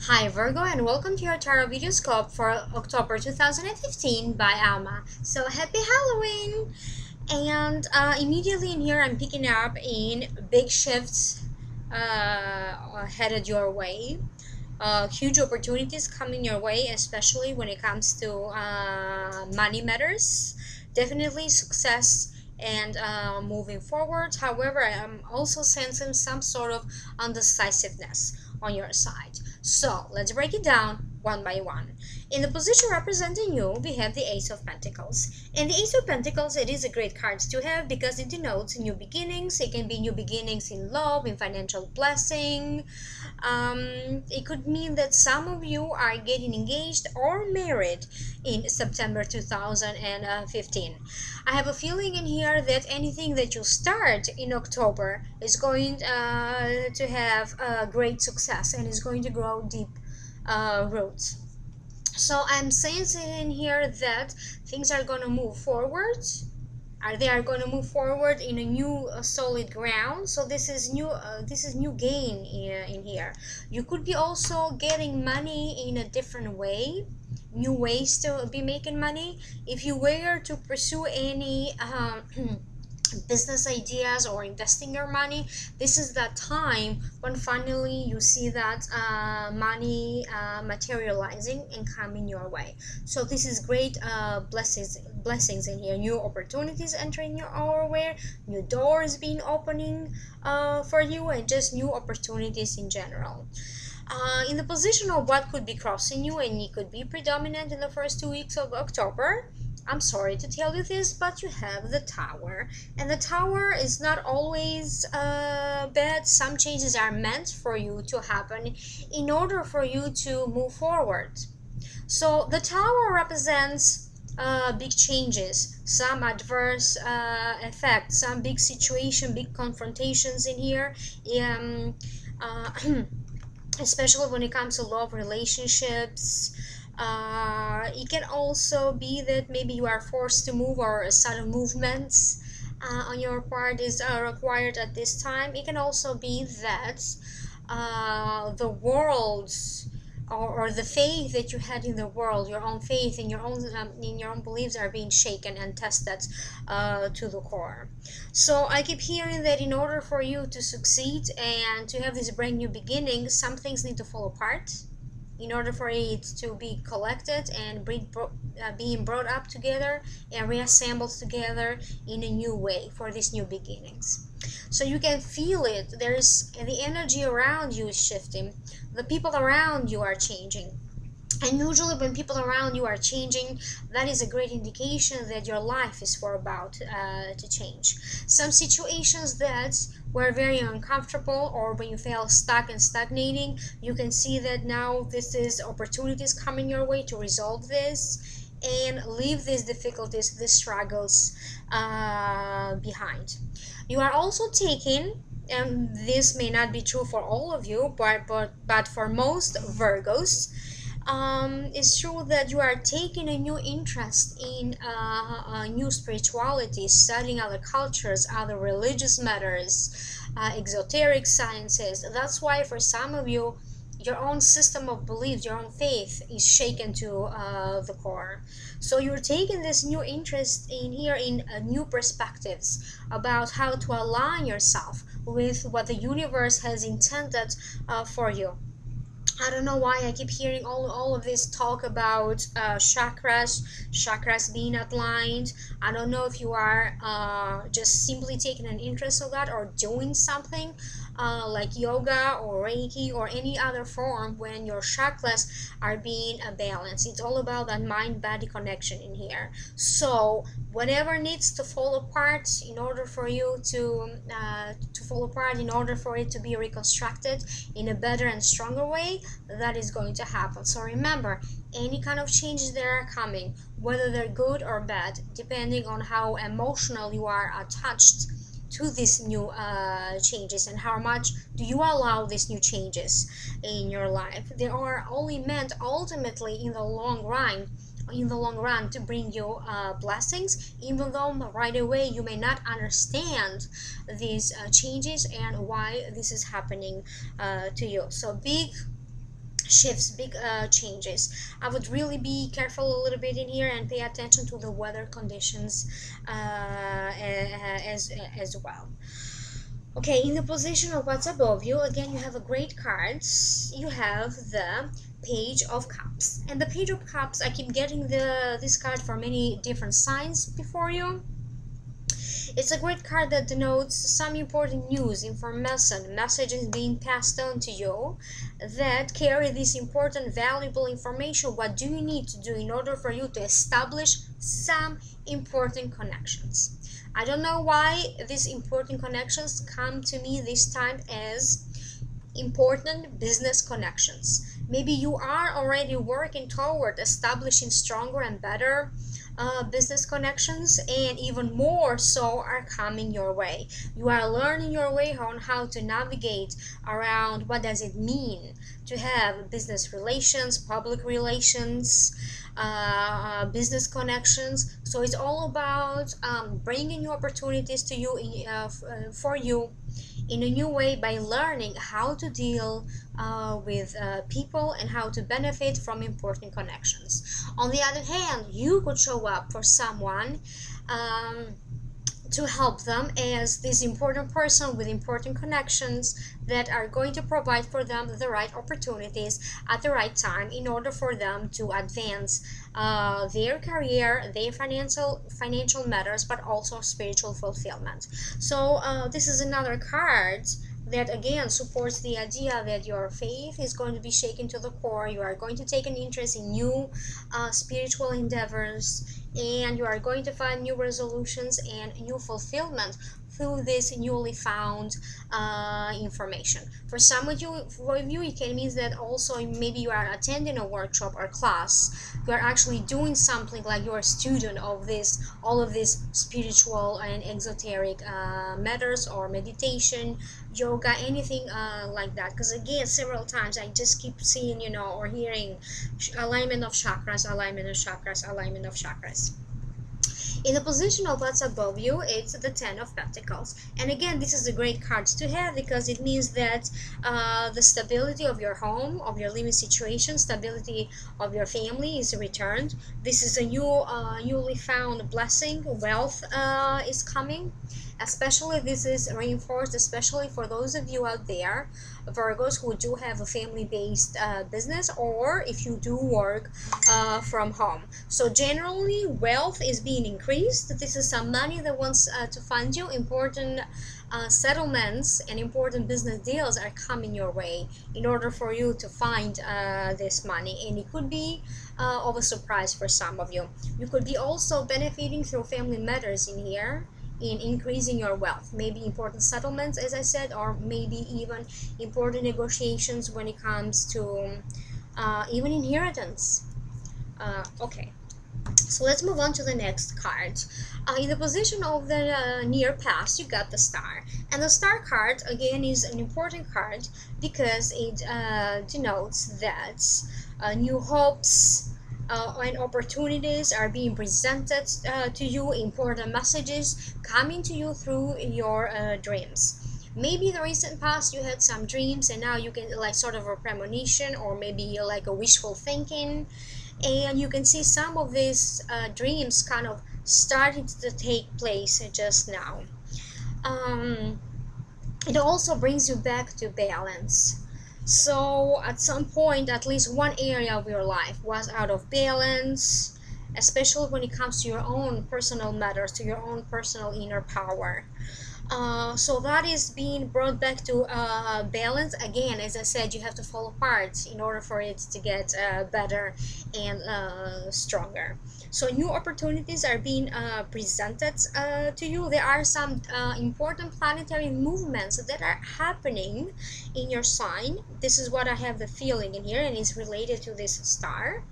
Hi Virgo, and welcome to your TarotVideoScope for October 2015 by Alma. So happy Halloween! And immediately in here I'm picking up in big shifts headed your way. Huge opportunities coming your way, especially when it comes to money matters. Definitely success and moving forward. However, I am also sensing some sort of undecisiveness on your side. So let's break it down one by one. In the position representing you, we have the Ace of Pentacles. And the Ace of Pentacles, it is a great card to have because it denotes new beginnings. It can be new beginnings in love, in financial blessing. It could mean that some of you are getting engaged or married in September 2015. I have a feeling in here that anything that you start in October is going to have great success and is going to grow deep roots. So I'm sensing in here that things are going to move forward. They are going to move forward in a new solid ground. So this is new gain in here. You could be also getting money in a different way, new ways to be making money. If you were to pursue any business ideas or investing your money, this is that time when finally you see that money materializing and coming your way. So this is great blessings in here, new opportunities entering our way, new doors being opening for you, and just new opportunities in general. In the position of what could be crossing you, and it could be predominant in the first 2 weeks of October, I'm sorry to tell you this, but you have the Tower. And the Tower is not always bad. Some changes are meant for you to happen in order for you to move forward. So the Tower represents big changes, some adverse effects, some big situation, big confrontations in here. Especially when it comes to love relationships. It can also be that maybe you are forced to move, or sudden movements on your part is required at this time. It can also be that the world's or the faith that you had in the world, your own faith in your own beliefs, are being shaken and tested to the core. So I keep hearing that in order for you to succeed and to have this brand new beginning, some things need to fall apart in order for it to be collected and being brought up together and reassembled together in a new way for these new beginnings. So you can feel it. There is the energy around you is shifting. The people around you are changing. And usually when people around you are changing, that is a great indication that your life is about to change. Some situations that were very uncomfortable, or when you felt stuck and stagnating, you can see that now this is opportunities coming your way to resolve this and leave these difficulties, these struggles behind. You are also taking, and this may not be true for all of you, but for most Virgos, it's true that you are taking a new interest in new spirituality, studying other cultures, other religious matters, exoteric sciences. That's why for some of you, your own system of beliefs, your own faith is shaken to the core. So you're taking this new interest in here in new perspectives about how to align yourself with what the universe has intended for you. I don't know why I keep hearing all of this talk about chakras being outlined. I don't know if you are just simply taking an interest in that, or doing something like yoga or Reiki or any other form when your chakras are being balanced. It's all about that mind-body connection in here. So whatever needs to fall apart in order for you to fall apart, in order for it to be reconstructed in a better and stronger way, that is going to happen. So remember, any kind of changes that are coming, whether they're good or bad, depending on how emotional you are attached to these new changes, and how much do you allow these new changes in your life. They are only meant ultimately in the long run to bring you blessings, even though right away you may not understand these changes and why this is happening to you. So big shifts, big changes. I would really be careful a little bit in here and pay attention to the weather conditions as well. Okay, in the position of what's above you, again, you have a great cards. You have the Page of Cups, and the Page of Cups, I keep getting this card for many different signs before you. It's a great card that denotes some important news, information, messages being passed on to you that carry this important, valuable information. What do you need to do in order for you to establish some important connections? I don't know why these important connections come to me this time as important business connections. Maybe you are already working toward establishing stronger and better business connections, and even more so are coming your way. You are learning your way on how to navigate around what does it mean to have business relations, public relations, business connections. So it's all about bringing new opportunities to you for you in a new way by learning how to deal with people and how to benefit from important connections. On the other hand, you could show up for someone to help them as this important person with important connections that are going to provide for them the right opportunities at the right time in order for them to advance their career, their financial matters, but also spiritual fulfillment. So this is another card that again supports the idea that your faith is going to be shaken to the core. You are going to take an interest in new spiritual endeavors, and you are going to find new resolutions and new fulfillment through this newly found information. For some of you, it can mean that also maybe you are attending a workshop or class. You are actually doing something like you are a student of this, all of this spiritual and exoteric matters, or meditation, yoga, anything like that. Because again, several times I just keep seeing, or hearing alignment of chakras, alignment of chakras, alignment of chakras. In the position of what's above you, it's the Ten of Pentacles. And again, this is a great card to have because it means that the stability of your home, of your living situation, stability of your family is returned. This is a newly found blessing. Wealth is coming. Especially this is reinforced, especially for those of you out there, Virgos, who do have a family-based business, or if you do work from home. So generally, wealth is being increased. This is some money that wants to find you. Important settlements and important business deals are coming your way in order for you to find this money, and it could be of a surprise for some of you. You could be also benefiting through family matters in here, in increasing your wealth. Maybe important settlements, as I said, or maybe even important negotiations when it comes to even inheritance. Okay, so let's move on to the next card. In the position of the near past, you got the Star. And the Star card, again, is an important card because it denotes that new hopes and opportunities are being presented to you, important messages coming to you through your dreams. Maybe in the recent past you had some dreams and now you can like sort of a premonition, or maybe like a wishful thinking, and you can see some of these dreams kind of starting to take place just now. It also brings you back to balance. So at some point, at least one area of your life was out of balance, especially when it comes to your own personal matters, to your own personal inner power. So that is being brought back to balance. Again, as I said, you have to fall apart in order for it to get better and stronger. So new opportunities are being presented to you. There are some important planetary movements that are happening in your sign. This is what I have the feeling in here, and it's related to this Star,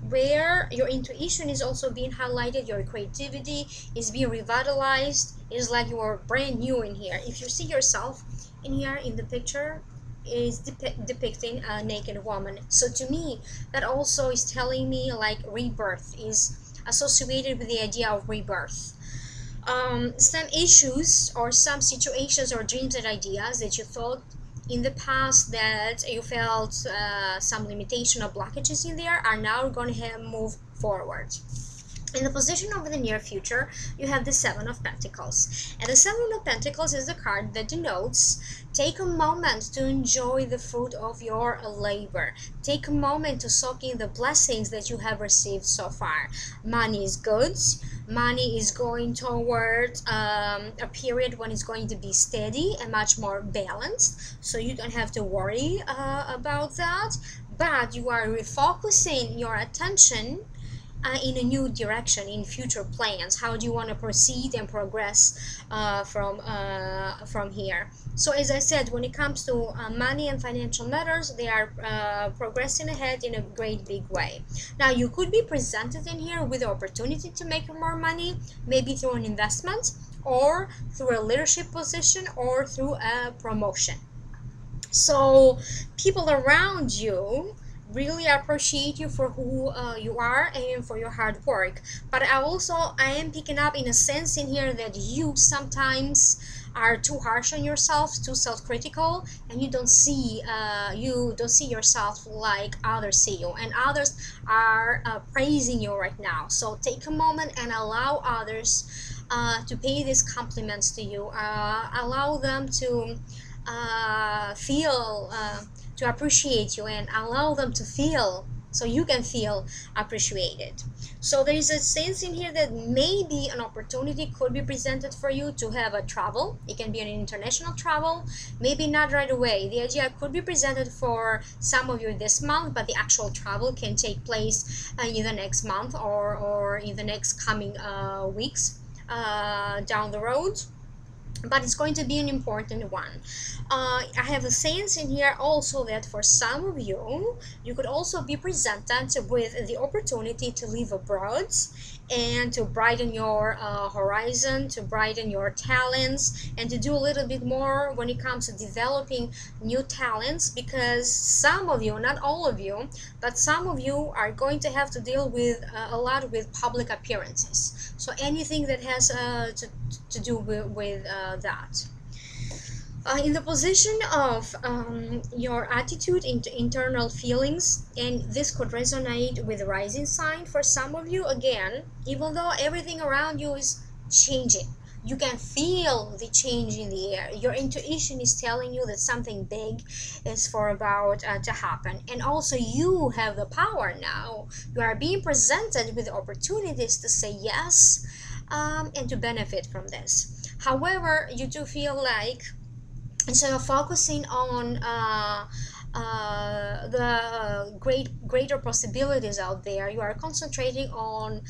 where your intuition is also being highlighted, your creativity is being revitalized. It is like you are brand new in here. If you see yourself in here in the picture, is depicting a naked woman. So to me, that also is telling me like rebirth is associated with the idea of rebirth. Some issues or some situations or dreams and ideas that you thought in the past that you felt some limitation or blockages in there are now going to move forward. In the position of the near future, you have the Seven of Pentacles. And the Seven of Pentacles is the card that denotes take a moment to enjoy the fruit of your labor. Take a moment to soak in the blessings that you have received so far. Money is good. Money is going toward a period when it's going to be steady and much more balanced. So you don't have to worry about that. But you are refocusing your attention in a new direction, in future plans. How do you want to proceed and progress from here? So as I said, when it comes to money and financial matters, they are progressing ahead in a great big way. Now you could be presented in here with the opportunity to make more money, maybe through an investment or through a leadership position or through a promotion. So people around you really appreciate you for who you are and for your hard work. But I am picking up in a sense in here that you sometimes are too harsh on yourself, too self-critical, and you don't see yourself like others see you, and others are praising you right now. So take a moment and allow others to pay these compliments to you. Allow them to to appreciate you, and allow them to feel, so you can feel appreciated. So there is a sense in here that maybe an opportunity could be presented for you to have a travel. It can be an international travel, maybe not right away. The idea could be presented for some of you this month, but the actual travel can take place in the next month or in the next coming weeks down the road. But it's going to be an important one. I have a sense in here also that for some of you, you could also be presented with the opportunity to live abroad and to brighten your horizon, to brighten your talents, and to do a little bit more when it comes to developing new talents, because some of you, not all of you, but some of you are going to have to deal with a lot with public appearances. So anything that has to do with that. In the position of your attitude into internal feelings, and this could resonate with the rising sign for some of you. Again, even though everything around you is changing, you can feel the change in the air. Your intuition is telling you that something big is about to happen, and also you have the power now. You are being presented with opportunities to say yes and to benefit from this. However, you do feel like instead of focusing on the greater possibilities out there, you are concentrating on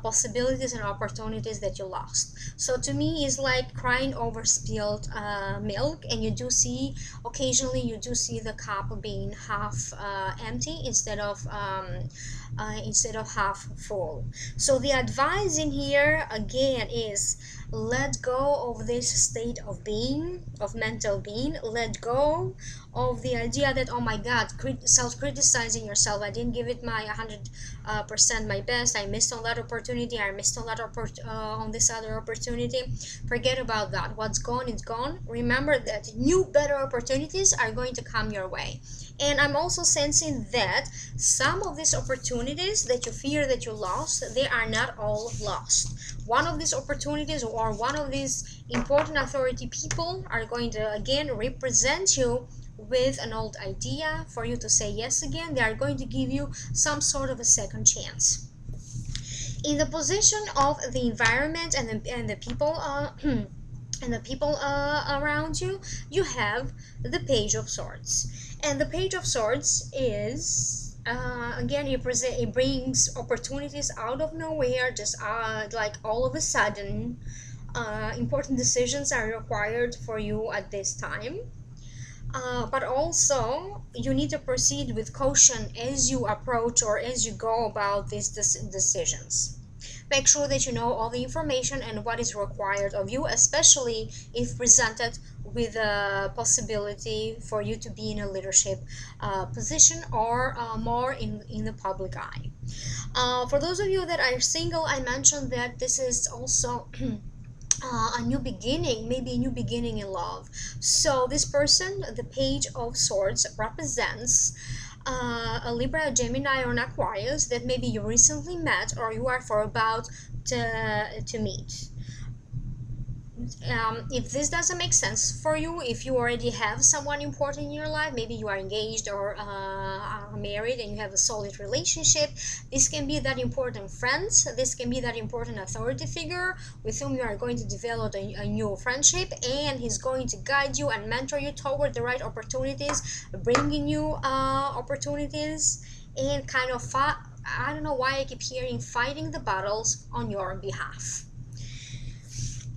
possibilities and opportunities that you lost. So to me, it's like crying over spilled milk, and you do see occasionally the cup being half empty instead of half full. So the advice in here again is let go of this state of being, of mental being. Let go of the idea that, oh my God, self-criticizing yourself. I didn't give it my 100% my best. I missed on that opportunity. I missed on that on this other opportunity. Forget about that. What's gone is gone. Remember that new, better opportunities are going to come your way. And I'm also sensing that some of these opportunities that you fear that you lost, they are not all lost. One of these opportunities or one of these important authority people are going to again represent you with an old idea for you to say yes again. They are going to give you some sort of a second chance. In the position of the environment and the people and the people around you, you have the Page of Swords. And the Page of Swords is again, it brings opportunities out of nowhere, just like all of a sudden. Important decisions are required for you at this time. But also, you need to proceed with caution as you approach or as you go about these decisions. Make sure that you know all the information and what is required of you, especially if presented with a possibility for you to be in a leadership position or more in the public eye. For those of you that are single, I mentioned that this is also a new beginning, maybe a new beginning in love. So this person, the Page of Swords, represents a Libra, a Gemini, or an Aquarius that maybe you recently met or you are for about to meet. If this doesn't make sense for you, if you already have someone important in your life, maybe you are engaged or are married and you have a solid relationship, this can be that important friend, this can be that important authority figure with whom you are going to develop a new friendship, and he's going to guide you and mentor you toward the right opportunities, bringing you opportunities, and kind of I don't know why I keep hearing fighting the battles on your behalf.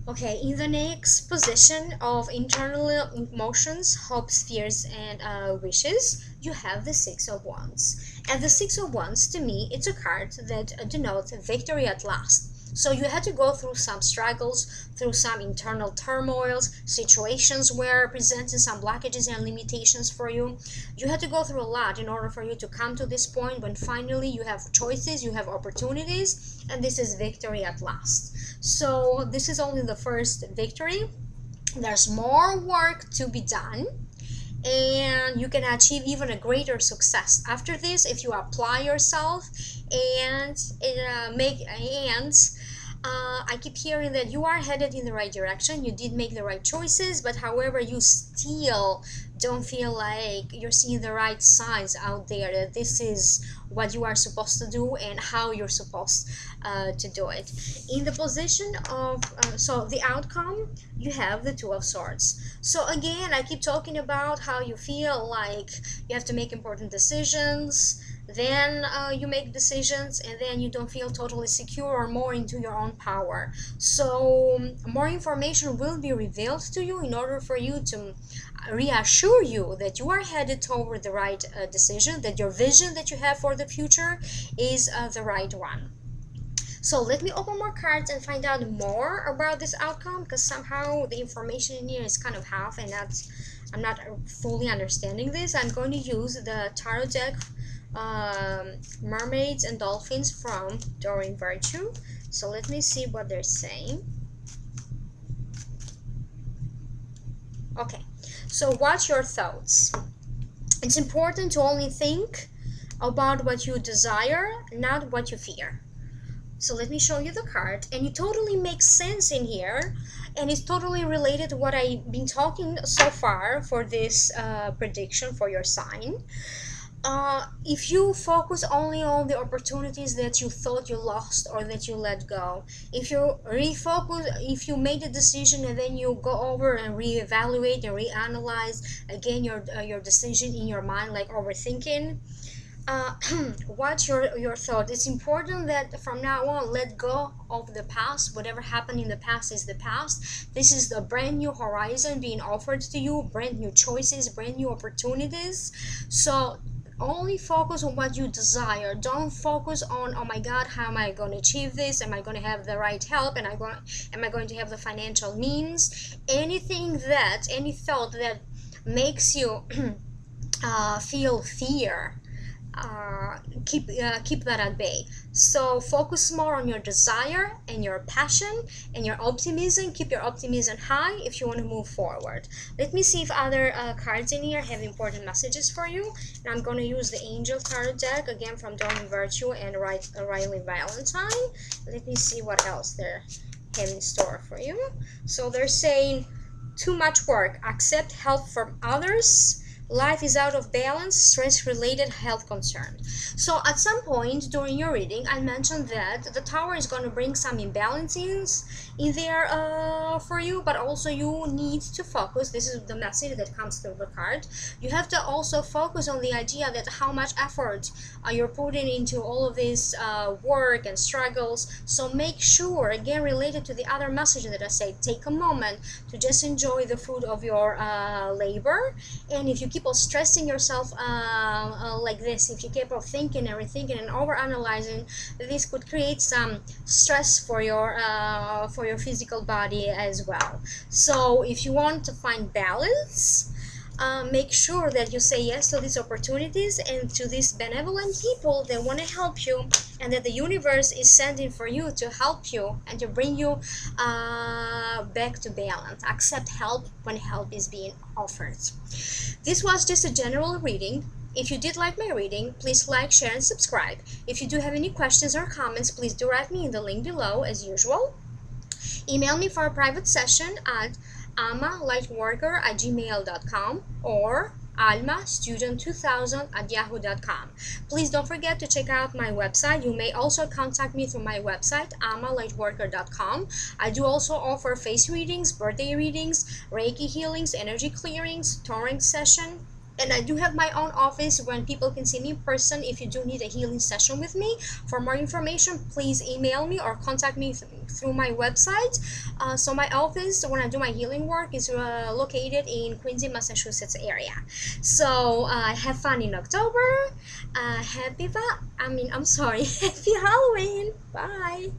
Okay, in the next position of internal emotions, hopes, fears, and wishes, you have the Six of Wands. And the Six of Wands, to me, it's a card that denotes victory at last. So you had to go through some struggles, through some internal turmoils, situations where presenting some blockages and limitations for you. You had to go through a lot in order for you to come to this point when finally you have choices, you have opportunities, and this is victory at last. So this is only the first victory. There's more work to be done, and you can achieve even a greater success after this if you apply yourself and I keep hearing that you are headed in the right direction. You did make the right choices, but however, you still don't feel like you're seeing the right signs out there that this is what you are supposed to do and how you're supposed to do it. In the position of so the outcome, you have the Two of Swords. So again, I keep talking about how you feel like you have to make important decisions, then you make decisions, and then you don't feel totally secure or more into your own power. So more information will be revealed to you in order for you to reassure you that you are headed toward the right decision, that your vision that you have for the future is the right one. So let me open more cards and find out more about this outcome, because somehow the information in here is kind of half and I'm not fully understanding this. I'm going to use the tarot deck Mermaids and Dolphins from Doreen Virtue. So let me see what they're saying. Okay, so what's your thoughts? It's important to only think about what you desire, not what you fear. So let me show you the card, and it totally makes sense in here, and it's totally related to what I've been talking so far for this prediction for your sign. If you focus only on the opportunities that you thought you lost or that you let go, if you refocus, if you made a decision and then you go over and reevaluate and reanalyze again your decision in your mind, like overthinking, what's your thought? It's important that from now on, let go of the past. Whatever happened in the past is the past. This is the brand new horizon being offered to you, brand new choices, brand new opportunities. So only focus on what you desire. Don't focus on, oh my god, how am I going to achieve this? Am I going to have the right help? And am I going to have the financial means? Any thought that makes you feel fear, keep that at bay. So focus more on your desire and your passion and your optimism. Keep your optimism high if you want to move forward. Let me see if other cards in here have important messages for you. And I'm going to use the Angel Tarot deck again from Doreen Virtue and Riley Valentine. Let me see what else they're have in store for you. So they're saying too much work, accept help from others, life is out of balance, stress-related health concern. So at some point during your reading, I mentioned that the Tower is going to bring some imbalances in there for you, but also you need to focus. This is the message that comes through the card. You have to also focus on the idea that how much effort you're putting into all of this work and struggles. So make sure, again related to the other message that I said, take a moment to just enjoy the fruit of your labor. And if you keep on stressing yourself like this, if you keep on thinking and rethinking and overanalyzing, this could create some stress for your physical body as well. So if you want to find balance, make sure that you say yes to these opportunities and to these benevolent people that want to help you, and that the universe is sending for you to help you and to bring you back to balance. Accept help when help is being offered. This was just a general reading. If you did like my reading, please like, share, and subscribe. If you do have any questions or comments, please do write me in the link below as usual. Email me for a private session at amalightworker@gmail.com or almastudent2000@yahoo.com. Please don't forget to check out my website. You may also contact me through my website, amalightworker.com. I do also offer face readings, birthday readings, Reiki healings, energy clearings, touring session. And I do have my own office when people can see me in person if you do need a healing session with me. For more information, please email me or contact me through my website. So my office, when I do my healing work, is located in Quincy, Massachusetts area. So have fun in October. Happy Halloween. Bye.